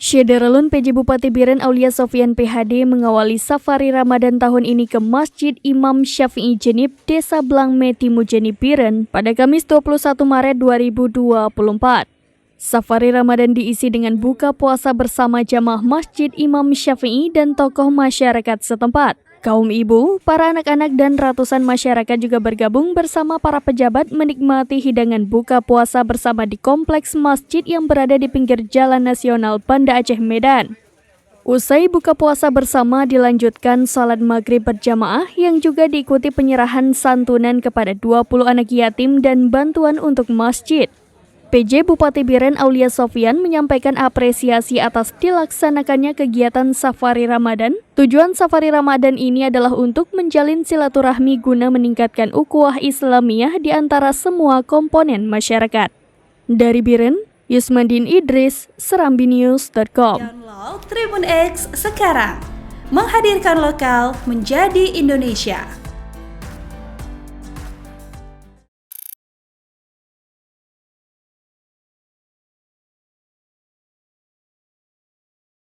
Syederalun PJ Bupati Biren Aulia Sofyan PhD mengawali safari Ramadan tahun ini ke Masjid Imam Syafi'i Jenib, Desa Blangme Timu Jenib Biren pada Kamis 21 Maret 2024. Safari Ramadan diisi dengan buka puasa bersama jamaah Masjid Imam Syafi'i dan tokoh masyarakat setempat. Kaum ibu, para anak-anak dan ratusan masyarakat juga bergabung bersama para pejabat menikmati hidangan buka puasa bersama di kompleks masjid yang berada di pinggir Jalan Nasional Banda Aceh Medan. Usai buka puasa bersama dilanjutkan salat maghrib berjamaah yang juga diikuti penyerahan santunan kepada 20 anak yatim dan bantuan untuk masjid. PJ Bupati Biren Aulia Sofyan menyampaikan apresiasi atas dilaksanakannya kegiatan Safari Ramadan. Tujuan Safari Ramadan ini adalah untuk menjalin silaturahmi guna meningkatkan ukhuwah Islamiyah di antara semua komponen masyarakat. Dari Biren, Yusmandin Idris, serambinews.com. Download Tribun X sekarang, menghadirkan lokal menjadi Indonesia.